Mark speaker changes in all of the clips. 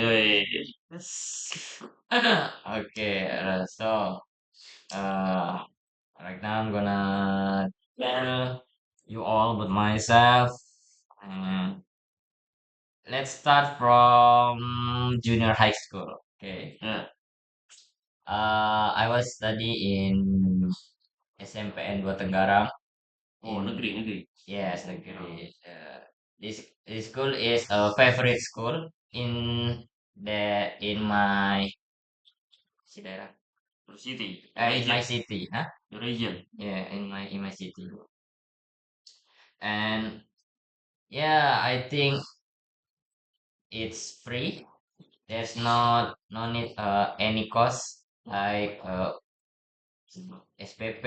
Speaker 1: Yes.
Speaker 2: Okay, uh, right now I'm gonna tell you all about myself. And let's start from junior high school. Okay.
Speaker 1: Yeah.
Speaker 2: I was study in SMPN Dua Tenggarang.
Speaker 1: Oh, negeri, negeri.
Speaker 2: Yes, negeri. This school is a favorite school in my si daerah
Speaker 1: Your city,
Speaker 2: in my city, huh?
Speaker 1: your region.
Speaker 2: Yeah, in my city. And yeah, I think it's free. There's no need any cost like SPP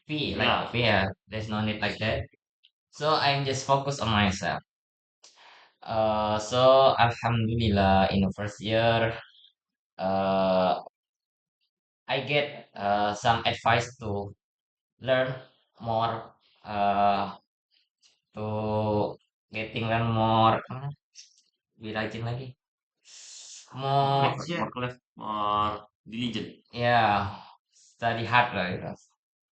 Speaker 2: fee
Speaker 1: Yeah.
Speaker 2: like fee. Yeah, there's no need like that. So I'm just focused on myself. So Alhamdulillah in the first year, uh, I get some advice to learn more, to getting learn more, lebih rajin lagi, more,
Speaker 1: More clef, more diligent.
Speaker 2: yeah, study hard lah, gitu.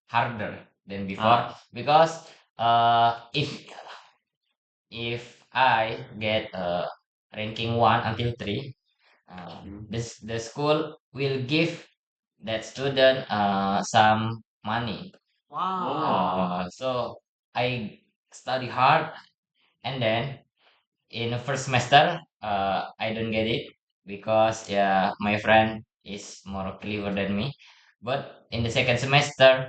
Speaker 2: Harder than before
Speaker 1: Ah.
Speaker 2: because if I get ranking 1 until 3, the school will give that student some money.
Speaker 1: Wow.
Speaker 2: So I study hard, and then in the first semester I don't get it because yeah my friend is more clever than me. But in the second semester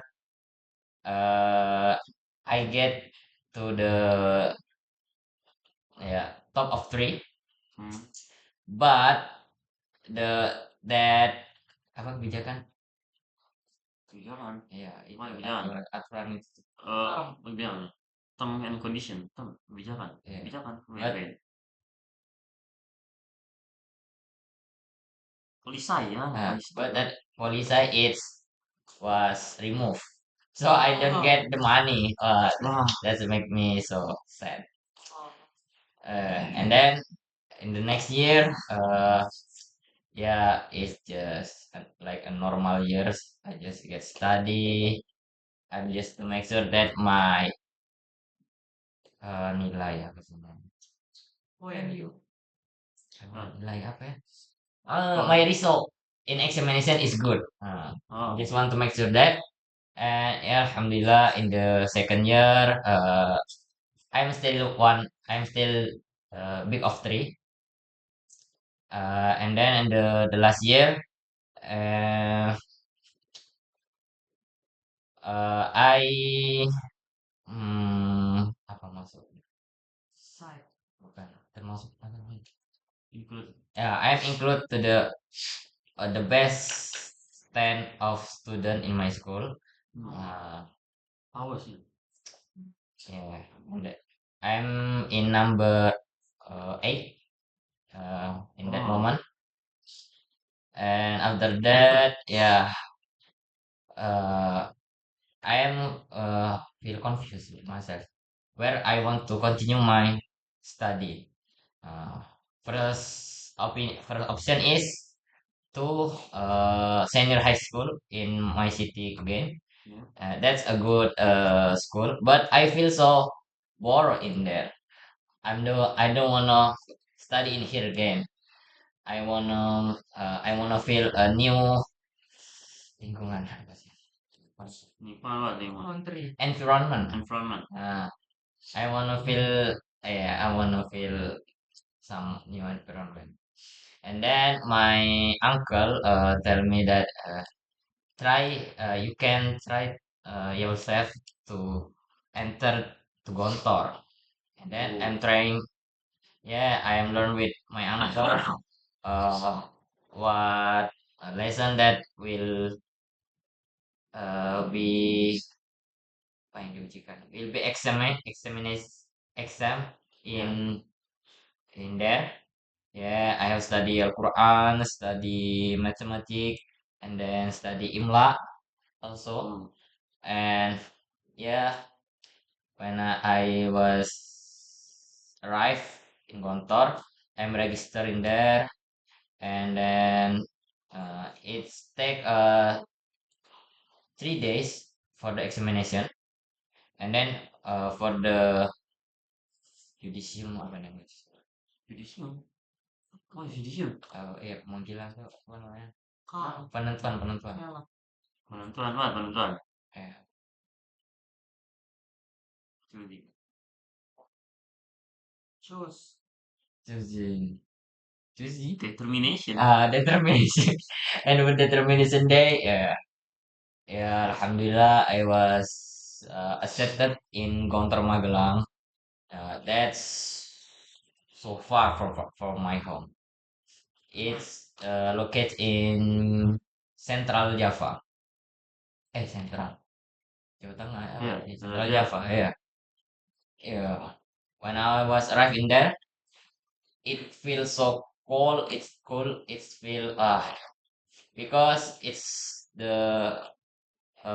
Speaker 2: uh, I get to the yeah top of 3,
Speaker 1: Hmm.
Speaker 2: but the that apa kebijakan
Speaker 1: Kebijakan.
Speaker 2: ya itu
Speaker 1: Apa kebijakan?
Speaker 2: aturan itu
Speaker 1: Kebijakan. Term and condition. Term, kebijakan.
Speaker 2: ya.
Speaker 1: Kebijakan.
Speaker 2: But
Speaker 1: Kebijakan. Polisai ya,
Speaker 2: but
Speaker 1: polisai.
Speaker 2: that policy it was removed, so I don't
Speaker 1: Oh.
Speaker 2: get the money.
Speaker 1: Wah.
Speaker 2: That's make me so sad. And then in the next year, yeah, it's just like a normal years. I just get study. I'm just to make sure that my nilai apa sih namanya? Value.
Speaker 1: Ah.
Speaker 2: Nilai apa ya?
Speaker 1: Oh.
Speaker 2: My result in examination is good.
Speaker 1: Oh.
Speaker 2: Just want to make sure that. And yeah, alhamdulillah, in the second year, I'm still big of 3. And then in the last year, uh, I apa masuk? Side. Bukan, termasuk apa namanya?
Speaker 1: Include.
Speaker 2: Yeah, I'm include to the best 10 of student in my school. Uh,
Speaker 1: Awas ya.
Speaker 2: yeah, I'm in number 8 in that
Speaker 1: Oh.
Speaker 2: moment. And after that, yeah, uh, I am feel confused with myself where I want to continue my study. Uh, first option is to senior high school in my city again.
Speaker 1: Yeah.
Speaker 2: That's a good school, but I feel so bored in there. I don't wanna study in here again. I wanna feel a new lingkungan apa sih?
Speaker 1: Lingkungan apa lingkungan?
Speaker 2: Environment.
Speaker 1: Environment.
Speaker 2: I wanna feel yeah, I wanna feel some new environment. And then my uncle tell me that you can try yourself to enter to Gontor. And then I'm trying. Yeah, I am learn with my uncle. What a lesson that will be apa yang diujikan? Will be exam in there. Yeah, I have study Al-Quran, study mathematics, and then study Imla also. And yeah, when I was arrived in Gontor, I'm registering there, and then it's take 3 days for the examination, and then for the judicium apa namanya?
Speaker 1: Judicium. Oh, judicium.
Speaker 2: Iya pemanggilan tuh apa namanya?
Speaker 3: Call.
Speaker 2: Penentuan penentuan.
Speaker 3: Pelek.
Speaker 1: Penentuan apa? Penentuan.
Speaker 2: Eh,
Speaker 1: Judi.
Speaker 3: Choose.
Speaker 2: choosing choosing
Speaker 1: Determination.
Speaker 2: determination. And with determination day, yeah, yeah, alhamdulillah I was accepted in Gontor Magelang. That's so far from my home. It's located in Central Java. Central. Jawa Tengah.
Speaker 1: Yeah,
Speaker 2: Central
Speaker 1: yeah.
Speaker 2: Java. Yeah. Yeah. When I was arriving there, it feels so cold. It's cold. It's feel because it's the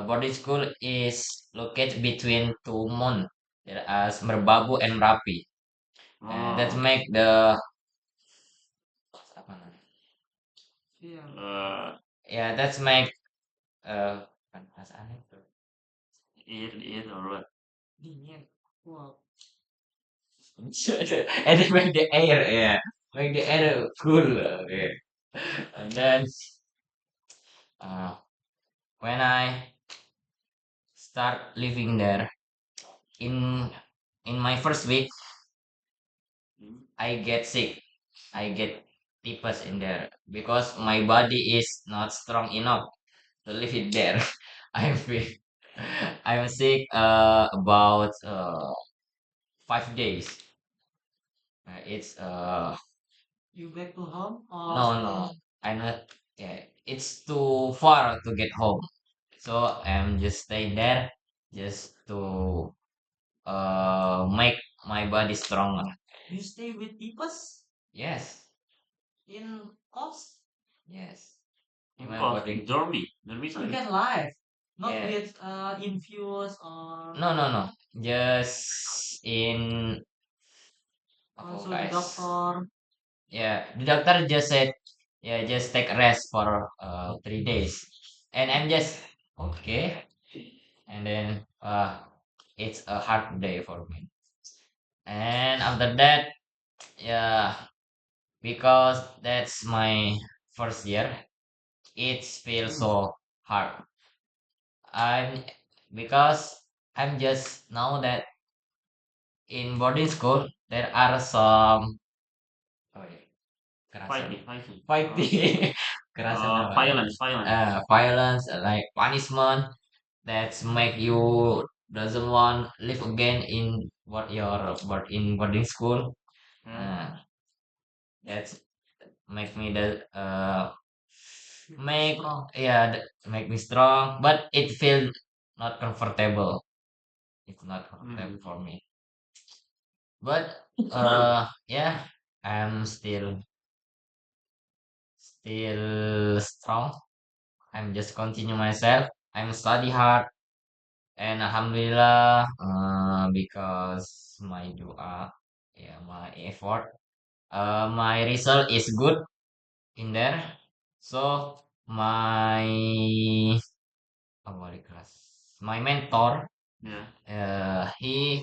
Speaker 2: boarding school is located between two mountains. There are Merbabu and Merapi. And that
Speaker 1: Oh.
Speaker 2: make the apa namanya?
Speaker 3: Iya.
Speaker 2: Yeah, that's make bukan perasaan itu.
Speaker 1: Air or what?
Speaker 3: Dingin. Cool.
Speaker 2: And then make the air, yeah, make the air cool. Okay. And then uh, when I start living there in my first week,
Speaker 1: Hmm.
Speaker 2: I get sick. I get typhus in there because my body is not strong enough to live it there. I'm sick. I'm sick about 5 days. It's
Speaker 3: You back to home or
Speaker 2: no, I'm not. Yeah, it's too far to get home, so I'm just staying there just to make my body stronger.
Speaker 3: you stay with Tipes
Speaker 2: Yes,
Speaker 3: in cost?
Speaker 2: yes.
Speaker 1: In
Speaker 2: My
Speaker 1: cost,
Speaker 2: body.
Speaker 1: in Dormy.
Speaker 3: You
Speaker 1: Dormitory.
Speaker 3: can live. Not
Speaker 2: Yeah.
Speaker 3: with infuse or
Speaker 2: No. Just in apa
Speaker 3: also the
Speaker 2: guys?
Speaker 3: doctor.
Speaker 2: Yeah, the doctor just said, yeah, just take a rest for 3 days, and I'm just okay. And then it's a hard day for me. And after that, yeah, because that's my first year, it feels so hard. I'm because I'm just now that in boarding school there are some oh yeah, kerasan
Speaker 1: Fighting.
Speaker 2: kerasan apa?
Speaker 1: Violence.
Speaker 2: Violence like punishment that make you doesn't want live again in boarding school. Uh, that's make me make
Speaker 3: Strong.
Speaker 2: make me strong, but it feel not comfortable. It's not comfortable for me. But yeah, I'm still strong. I'm just continue myself. I'm study hard, and alhamdulillah because my doa, yeah, my effort, my result is good in there. So my wali kelas, my mentor,
Speaker 1: Yeah.
Speaker 2: he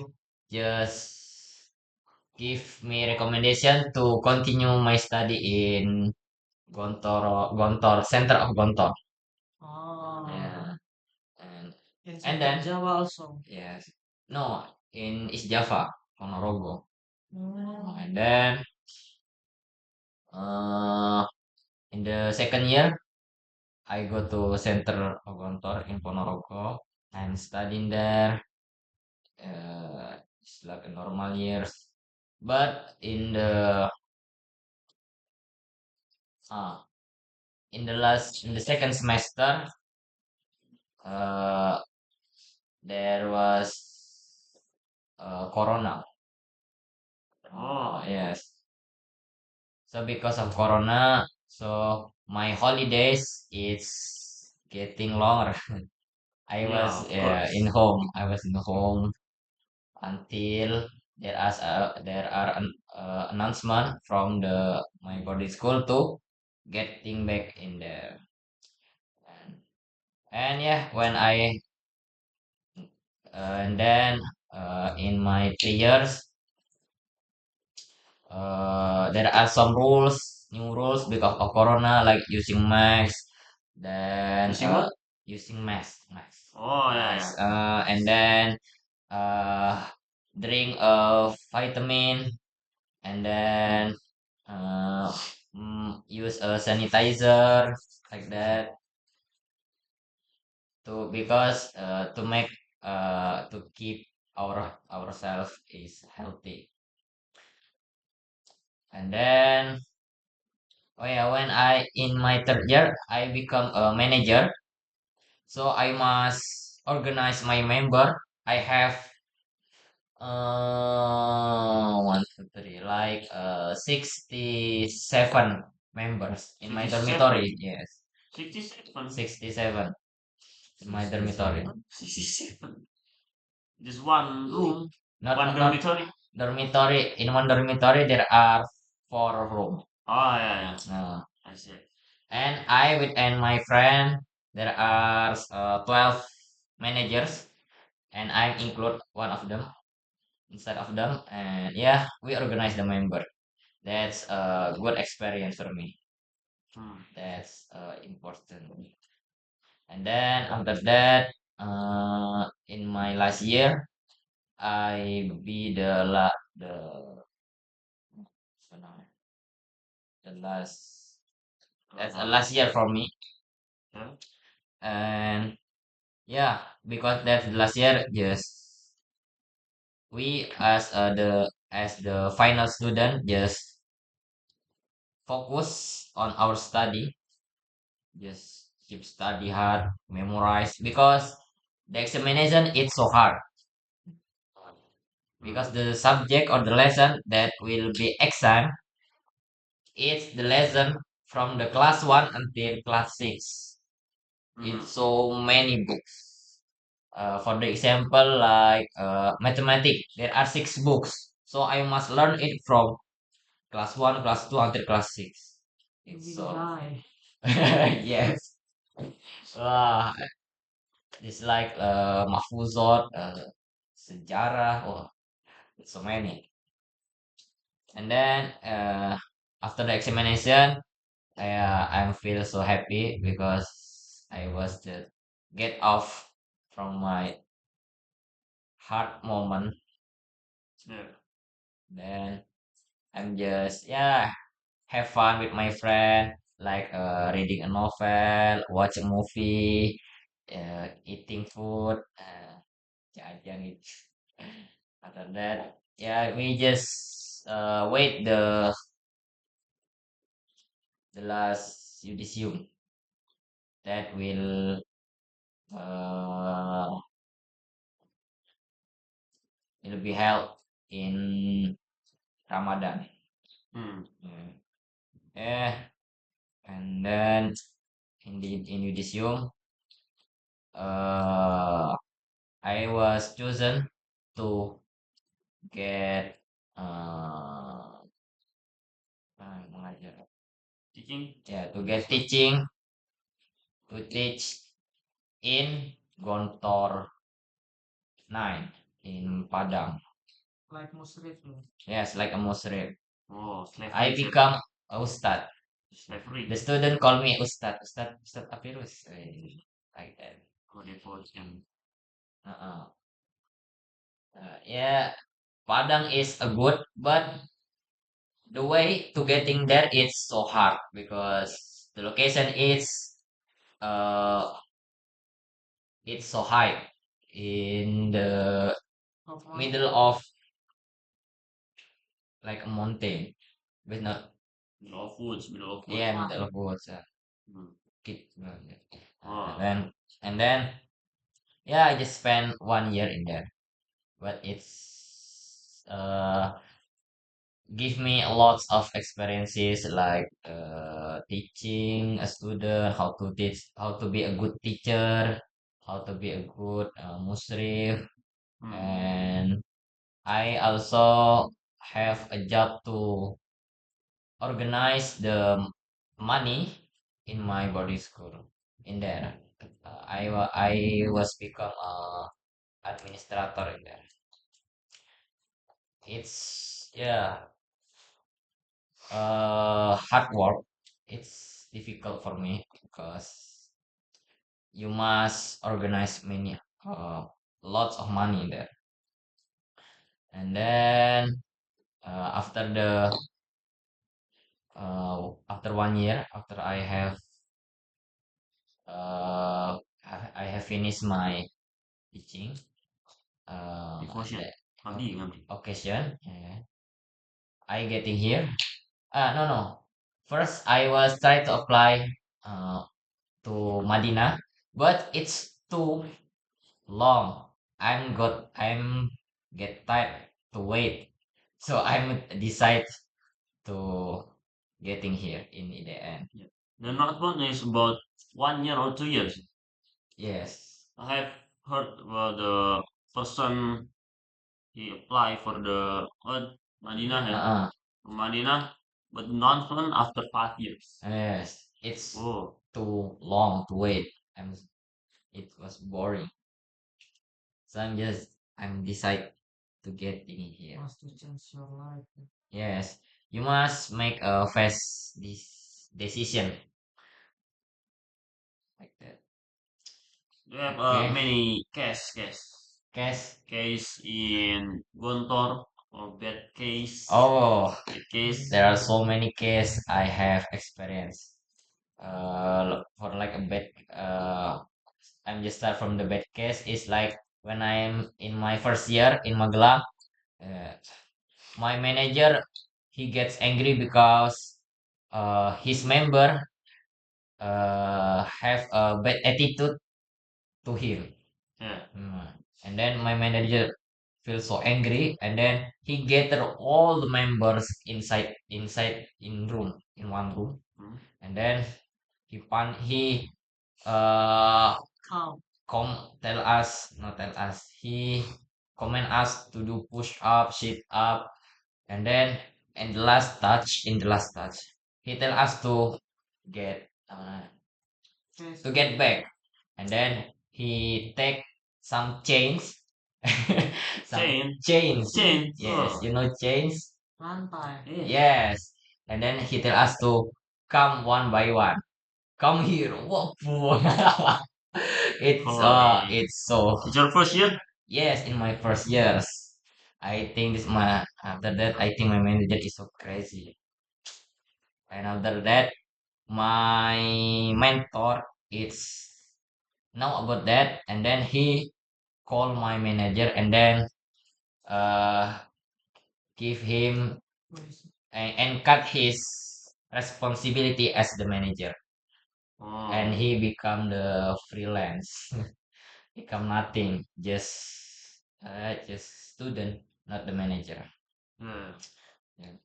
Speaker 2: just give me recommendation to continue my study in Gontor Center of Gontor.
Speaker 3: Oh.
Speaker 2: Yeah, and
Speaker 3: In
Speaker 2: and then
Speaker 3: Java also.
Speaker 2: yes, no, in East Java, Ponorogo,
Speaker 3: Oh.
Speaker 2: and then uh in the second year I go to Center of Gontor in Ponorogo. I'm studying there. It's like a normal years, but uh in the second semester, uh, there was Corona.
Speaker 1: Oh.
Speaker 2: Yes. So because of Corona, so my holidays is getting longer. I
Speaker 1: Yeah,
Speaker 2: was
Speaker 1: of course.
Speaker 2: in home. I was in home until there are announcement from the my boarding school to getting back in there. And, and yeah, when I and then in my 3 years, there are some rules, new rules because of Corona, like using mask, then
Speaker 1: Using what?
Speaker 2: using mask,
Speaker 1: Oh, yeah.
Speaker 2: and then uh, drink a vitamin, and then uh, use a sanitizer like that to because to keep ourselves is healthy. And then oh yeah, when I in my 3rd year I become a manager, so I must organize my member. I have 1, 2, 3, like 67 members in my
Speaker 1: 67.
Speaker 2: dormitory. Yes,
Speaker 1: 67.
Speaker 2: 67 in my dormitory.
Speaker 1: 67. Just one room,
Speaker 2: Not
Speaker 1: one
Speaker 2: not not
Speaker 1: dormitory.
Speaker 2: dormitory. In one dormitory there are 4 rooms.
Speaker 1: Oh, yeah. I see.
Speaker 2: And I with and my friend there are 12 managers, and I include one of them inside of them. And yeah, we organize the member. That's a good experience for me.
Speaker 1: Hmm.
Speaker 2: That's important. And then after that, in my last year, I be so now, the last that's a last year for me.
Speaker 1: Yeah.
Speaker 2: And yeah, because that's the last year, just we as the final student just focus on our study, just keep study hard, memorize because the examination it's so hard because the subject or the lesson that will be exam, it's the lesson from the class 1 until class 6. It's so many books. For the example, like mathematics, there are 6 books. So I must learn it from class 1, class 2 until class 6.
Speaker 3: You
Speaker 2: It's
Speaker 3: will
Speaker 2: so
Speaker 3: die.
Speaker 2: yes. Wah, it's like mahfuzot, sejarah, oh, so many. And then after the examination, I feel so happy because I was just get off from my hard moment.
Speaker 1: Yeah.
Speaker 2: Then I'm just have fun with my friend, like reading a novel, watch a movie, eating food, jajan it. After that, yeah, we just wait the last Udisium that uh, will be held in Ramadan.
Speaker 1: Hmm.
Speaker 2: Yeah. Eh, and then in Udisium, uh, I was chosen to get mengajar,
Speaker 1: Teaching.
Speaker 2: to get teaching to teach in Gontor 9 in Padang.
Speaker 3: Like Musrif.
Speaker 2: Yes, like a Muslim.
Speaker 1: Oh,
Speaker 2: I
Speaker 1: slavery.
Speaker 2: become a Ustad.
Speaker 1: Slavery.
Speaker 2: The student call me Ustad, Ustad Apirus, like that.
Speaker 1: Oh, devotion.
Speaker 2: Uh-uh. Yeah, Padang is a good, but the way to getting there is so hard because the location is uh it's so high in the
Speaker 3: Of
Speaker 2: middle of like a mountain, but not
Speaker 1: Middle of woods. Middle of woods.
Speaker 2: yeah middle of woods.
Speaker 1: Hmm.
Speaker 2: Keep,
Speaker 1: Oh.
Speaker 2: and then yeah, I just spent 1 year in there, but it's give me lots of experiences like teaching a student how to teach, how to be a good teacher, how to be a good musrif,
Speaker 1: Hmm.
Speaker 2: and I also have a job to organize the money in my boarding school. In there, I was become a administrator in there. It's yeah, hard work. It's difficult for me because you must organize many lots of money in there, and then after the after 1 year after I have finished my teaching
Speaker 1: Devotion.
Speaker 2: the
Speaker 1: Ngabdi.
Speaker 2: occasion, I getting here. No. First, I was trying to apply uh, to Madinah, but it's too long. I'm get tired to wait, so I'm decide to getting here in the end.
Speaker 1: Yeah. The North one is about 1 year or 2 years.
Speaker 2: Yes.
Speaker 1: I have heard about the person he applied for the Madinah,
Speaker 2: Uh-uh.
Speaker 1: Madinah, but non one after 5 years.
Speaker 2: Yes. It's
Speaker 1: Oh,
Speaker 2: too long to wait. I'm. It was boring. So I'm decide to get in here.
Speaker 3: Must to change your life.
Speaker 2: Yes. You must make a fast this decision like that.
Speaker 1: they have
Speaker 2: Okay.
Speaker 1: many
Speaker 2: Guess.
Speaker 1: case in Gontor or bad case,
Speaker 2: Oh,
Speaker 1: bad case.
Speaker 2: there are so many cases I have experienced. For like a bad I'm just start from the bad case is like when I'm in my first year in Magelang, uh, my manager he gets angry because his member have a bad attitude to him.
Speaker 1: Yeah.
Speaker 2: And then my manager feels so angry, and then he gather all the members inside in one room,
Speaker 1: Hmm.
Speaker 2: and then he uh
Speaker 3: Calm.
Speaker 2: tell us not tell us he comment us to do push up, sit up, and then in the last touch he tell us get uh,
Speaker 3: Yes.
Speaker 2: to get back, and then he take some chains some
Speaker 1: Chain.
Speaker 2: chains.
Speaker 1: Chain.
Speaker 2: Yes,
Speaker 1: Oh.
Speaker 2: you know chains.
Speaker 3: Rantai.
Speaker 1: Yeah.
Speaker 2: Yes, and then he tell us to come one by one, come here. Whoa.
Speaker 1: Holy.
Speaker 2: It's so.
Speaker 1: It's your first year?
Speaker 2: Yes, in my first years. I think this my after that I think my manager is so crazy. And after that my mentor is know about that, and then he called my manager, and then uh give him and cut his responsibility as the manager, and
Speaker 1: Oh.
Speaker 2: he become the freelance. Become nothing, just student, not the manager.
Speaker 1: Yeah.
Speaker 2: Yeah.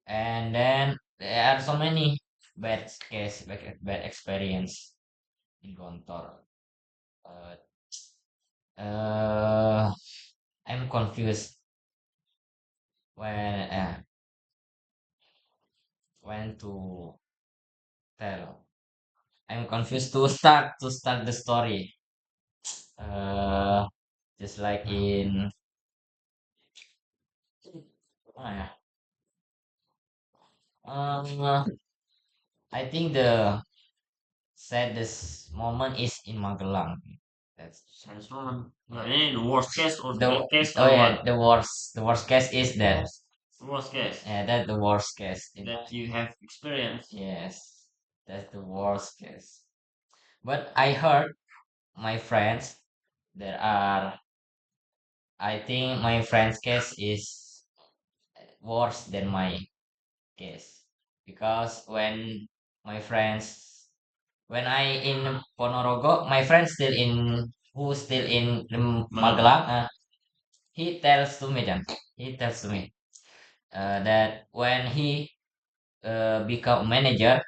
Speaker 2: And then there are so many bad experience in Gontor. Uh, uh, I'm confused when when to tell. I'm confused to start the story. Uh, just like in oh yeah. Um, I think the saddest moment is in Magelang. That's
Speaker 1: Science one. Yeah, any the worst case or the
Speaker 2: the
Speaker 1: bad case
Speaker 2: oh
Speaker 1: or
Speaker 2: yeah,
Speaker 1: what?
Speaker 2: the worst case is that.
Speaker 1: The worst case
Speaker 2: Yeah, that's the worst case in
Speaker 1: that you have experienced.
Speaker 2: yes, that's the worst case. But I heard my friends there are I think my friend's case is worse than my case because my friends when I in Ponorogo, my friend still in who still in
Speaker 1: Malang.
Speaker 2: Magelang, he tells to me then he tells to me that when he become manager,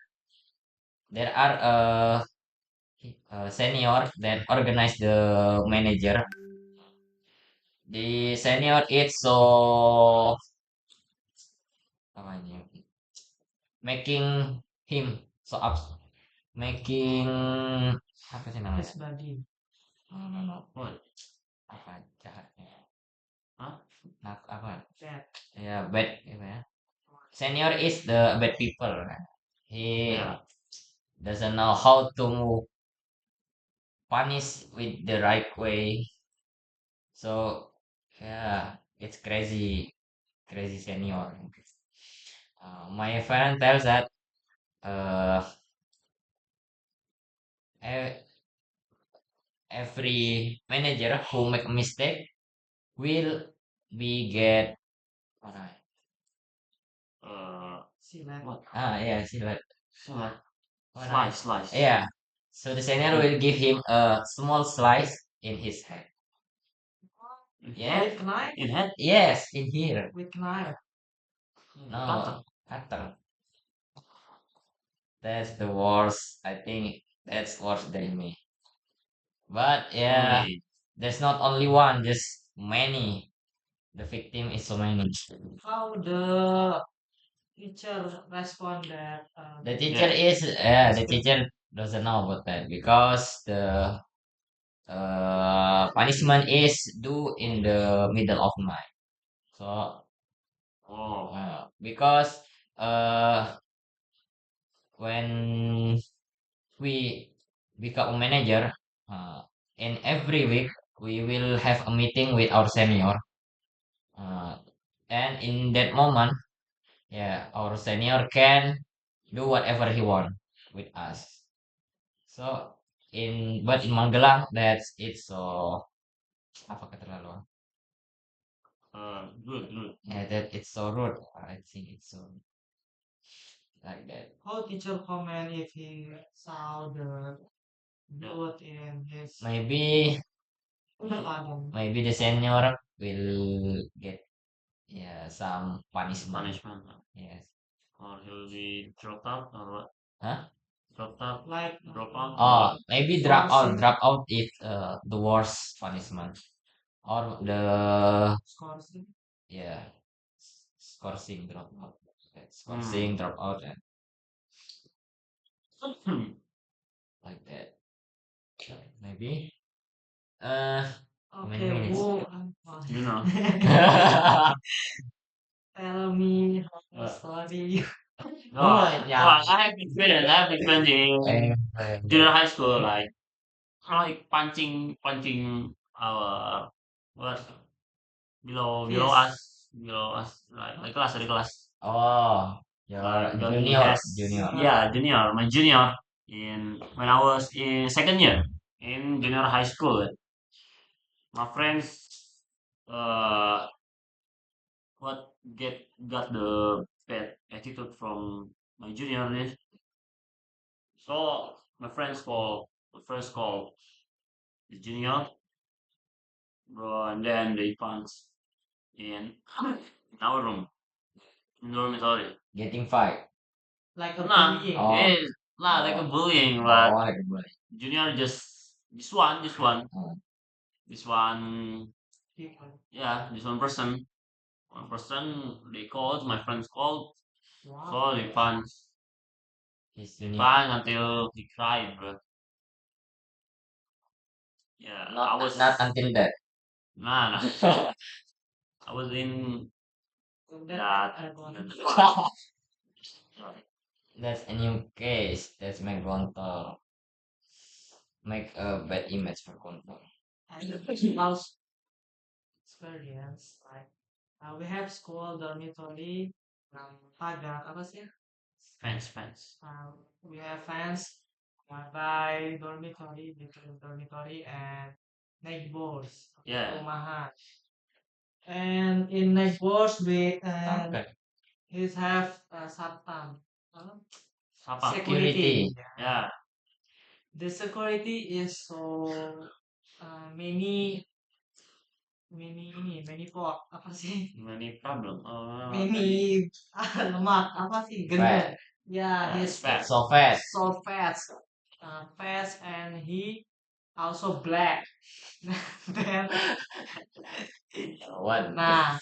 Speaker 2: there are senior that organize the manager the senior it's so apa ini making him so up making apa sih namanya?
Speaker 3: His body.
Speaker 2: No.
Speaker 1: What?
Speaker 2: Apa jahatnya?
Speaker 1: Hah?
Speaker 2: Nah, apa?
Speaker 3: That.
Speaker 2: Ya bad apa ya? Senior is the bad people. Kan? He
Speaker 1: Yeah.
Speaker 2: doesn't know how to punish with the right way. So yeah, it's crazy senior. My friend tells that uh, e- every manager who make a mistake will be get alright.
Speaker 3: See that.
Speaker 1: What?
Speaker 2: Yeah, see that.
Speaker 1: Slice.
Speaker 2: Alright.
Speaker 1: Slice.
Speaker 2: Yeah. So the senior will give him a small slice in his head. Yeah.
Speaker 3: With knife?
Speaker 1: In head?
Speaker 2: Yes, in here.
Speaker 3: With knife.
Speaker 2: No, cutter. That's the worst. I think that's worse than me. But yeah,
Speaker 1: Only.
Speaker 2: there's not only one, there's many. The victim is so many.
Speaker 3: How the teacher respond that?
Speaker 2: The teacher is the teacher doesn't know about that because the punishment is due in the middle of night. So
Speaker 1: Oh.
Speaker 2: because when we become a manager, in every week we will have a meeting with our senior, uh, and in that moment, yeah, our senior can do whatever he want with us. So in Magelang, that's it's so apa keterlaluan.
Speaker 1: Good.
Speaker 2: Yeah, that it's so rude. I think it's so like that.
Speaker 3: How teacher comment if he saw the blood in his
Speaker 2: Maybe
Speaker 3: pardon?
Speaker 2: maybe the senior will get yeah some punishment.
Speaker 1: Punishment.
Speaker 2: Yes.
Speaker 1: Or he'll be dropped out or what?
Speaker 2: Huh?
Speaker 1: Dropped out.
Speaker 3: Like
Speaker 1: Drop out.
Speaker 2: Oh, maybe drop out.
Speaker 3: Forcing.
Speaker 2: Drop out is the worst punishment, or the
Speaker 3: Scoring.
Speaker 2: yeah, scoring drop out. Scoring drop out and like that. Maybe. How many
Speaker 3: Okay,
Speaker 2: minutes?
Speaker 1: You know.
Speaker 3: Tell me a
Speaker 1: Uh,
Speaker 3: story.
Speaker 1: Oh,
Speaker 2: yeah.
Speaker 1: well, I have experience. I have experience in junior high school, like punching our what below
Speaker 3: Yes.
Speaker 1: us like class the class
Speaker 2: Oh, your
Speaker 1: like he
Speaker 2: junior,
Speaker 1: has
Speaker 2: junior.
Speaker 1: yeah junior my junior in when I was in second year in junior high school. My friends uh what got the bad attitude from my junior this. So my friends call the junior, bro, and then they punch in our room, in dormitory.
Speaker 2: Getting fight.
Speaker 3: Like a
Speaker 1: Nah,
Speaker 3: bullying.
Speaker 2: Oh.
Speaker 1: it's not like a
Speaker 2: Oh.
Speaker 1: bullying,
Speaker 2: Oh,
Speaker 1: but
Speaker 2: like a bully.
Speaker 1: junior just
Speaker 2: Oh.
Speaker 1: this one,
Speaker 3: People.
Speaker 1: yeah, this one person they called, my friends called,
Speaker 3: Wow.
Speaker 1: so they
Speaker 2: His junior.
Speaker 1: punch until he cried, bro. Yeah, I was
Speaker 2: Not until that.
Speaker 1: nah. I was in that.
Speaker 2: That's a new case. That's make Gontor. Make a bad image for Gontor.
Speaker 3: And the house experience, like we have school dormitory, pagar apa sih?
Speaker 1: Fence.
Speaker 3: We have fence by dormitory between dormitory and neighbors,
Speaker 1: Yeah.
Speaker 3: perumahan. And in neighbors we
Speaker 2: Okay.
Speaker 3: is have satpam,
Speaker 1: Sapa.
Speaker 2: Security.
Speaker 1: Yeah.
Speaker 3: The security is so many pot apa sih?
Speaker 1: Many problem.
Speaker 3: Many lemak apa sih? Gendut.
Speaker 2: Fat.
Speaker 3: Yeah, he's
Speaker 1: fat.
Speaker 2: So fast.
Speaker 3: so fast. Fast and he also black. Then,
Speaker 2: What?
Speaker 3: nah,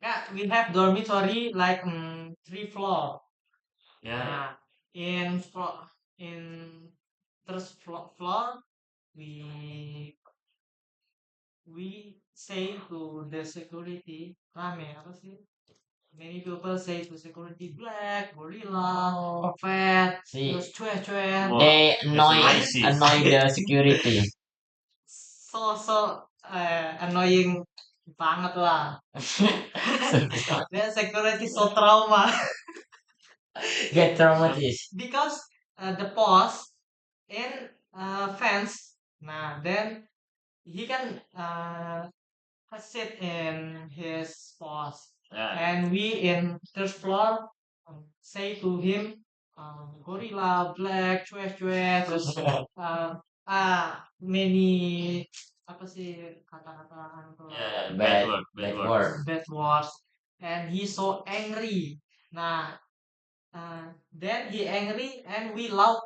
Speaker 3: yeah, we have dormitory like 3 floor.
Speaker 1: Yeah, yeah.
Speaker 3: Nah, in first floor we we say to the security, rame apa sih? Many people say to security black, gorilla,
Speaker 2: Oh,
Speaker 3: fat,
Speaker 2: see,
Speaker 3: terus cuek-cuek.
Speaker 1: Wow,
Speaker 2: they
Speaker 1: that's racist.
Speaker 2: annoy the security.
Speaker 3: So annoying banget lah.
Speaker 2: So,
Speaker 3: The security so trauma
Speaker 2: get traumatized.
Speaker 3: because the boss in fence. Nah, then he can sit in his post,
Speaker 1: Yeah.
Speaker 3: and we in third floor say to him, gorilla, black, cuek-cuek, terus many apa sih kata-kata
Speaker 1: Yeah,
Speaker 2: Bad,
Speaker 1: bad
Speaker 2: bad
Speaker 1: word.
Speaker 2: word.
Speaker 3: bad words, and he so angry. Nah, then he angry and we loud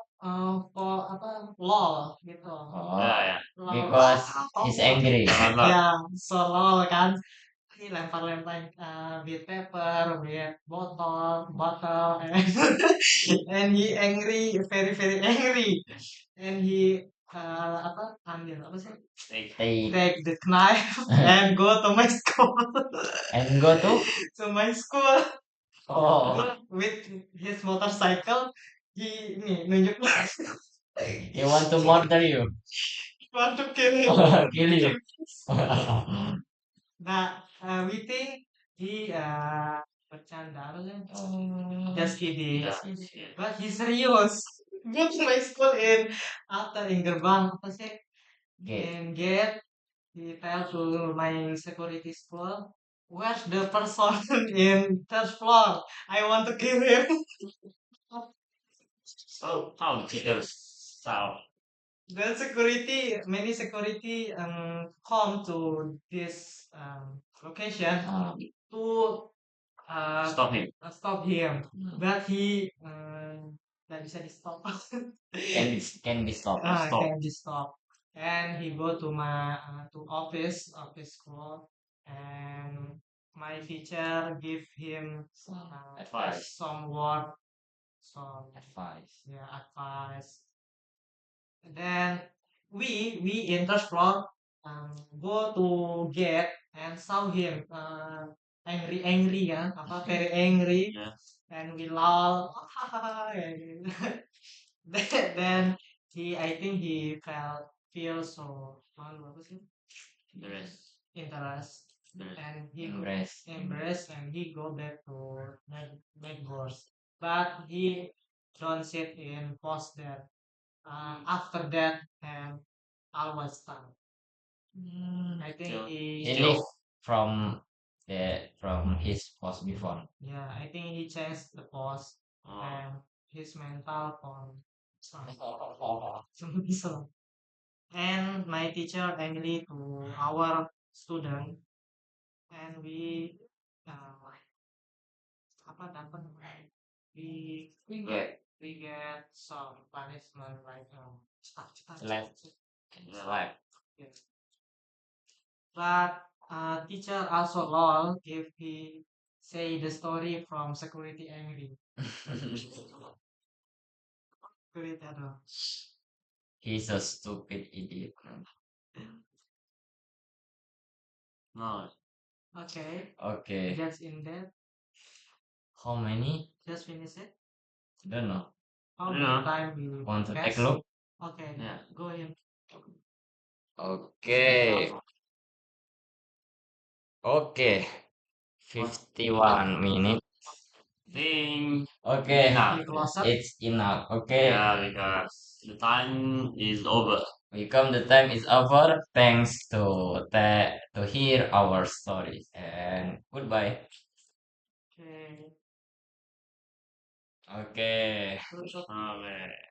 Speaker 3: for apa lol gitu.
Speaker 2: Oh,
Speaker 1: Yeah, yeah.
Speaker 3: Lol.
Speaker 2: because he's angry.
Speaker 1: Lol.
Speaker 3: Ya, so lol kan. Ini lempar-lempar with paper, with bottle, and, and he angry, very very angry, and he apa ambil apa sih?
Speaker 2: They
Speaker 3: Take the knife and go to my school,
Speaker 2: and go to
Speaker 3: to my school
Speaker 2: oh,
Speaker 3: with his motorcycle. Nih nunjuk
Speaker 2: he want to murder you,
Speaker 3: want to kill him.
Speaker 2: kill you.
Speaker 3: Nah, we think he bercanda apa sih?
Speaker 2: Oh,
Speaker 3: Just kidding.
Speaker 1: Yeah.
Speaker 3: But he's serious. Go to my school in after in gerbang apa sih?
Speaker 2: Gate.
Speaker 3: In gate, he tell to my security school, where's the person in third floor? I want to kill him.
Speaker 1: So how the teachers sound?
Speaker 3: The security, many security come to this location
Speaker 2: Ah,
Speaker 3: to
Speaker 1: Stop him.
Speaker 3: stop him, but he nggak bisa di stop.
Speaker 2: can be stopped.
Speaker 1: Stop.
Speaker 3: Can be stopped, and he go to my to office school, and my teacher give him
Speaker 1: Advice.
Speaker 3: some word, some
Speaker 2: Advice.
Speaker 3: yeah advice. And then we in the floor go to get and saw him angry ya apa very angry,
Speaker 1: Yeah.
Speaker 3: and we laugh. And then I think he feel so malu apa sih
Speaker 1: The rest.
Speaker 3: interest,
Speaker 1: The rest.
Speaker 3: and he
Speaker 2: Embrace.
Speaker 3: embrace and he go back to Megos, but he don't sit in post there. After that, and I was done. I think
Speaker 1: Still.
Speaker 2: He
Speaker 3: he
Speaker 2: live from from his post before.
Speaker 3: yeah, I think he changed the post
Speaker 1: Oh.
Speaker 3: and his mental from some
Speaker 2: Oh,
Speaker 3: so. And my teacher angry to our student, and we apa dapat
Speaker 1: Yeah.
Speaker 3: we get some punishment like
Speaker 2: Left. Slap.
Speaker 3: Yeah. But teacher also lol if he say the story from security angry. Security ano.
Speaker 2: He's a stupid idiot.
Speaker 1: No.
Speaker 3: Okay,
Speaker 2: Okay.
Speaker 3: that's in that.
Speaker 2: How many?
Speaker 3: Just finish it.
Speaker 2: Don't know.
Speaker 3: How
Speaker 1: Yeah.
Speaker 3: many time we
Speaker 2: Want to take
Speaker 3: pass?
Speaker 2: a look?
Speaker 3: Okay,
Speaker 1: Yeah.
Speaker 3: go in.
Speaker 2: Okay. Okay. 51 minutes.
Speaker 1: Think
Speaker 2: Okay.
Speaker 1: enough.
Speaker 3: We close up.
Speaker 2: It's enough. Okay.
Speaker 1: Yeah, because the time is over.
Speaker 2: Welcome. The time is over. Thanks to hear our stories and goodbye.
Speaker 3: Okay.
Speaker 2: Okay.
Speaker 3: Tutup.
Speaker 1: Okay.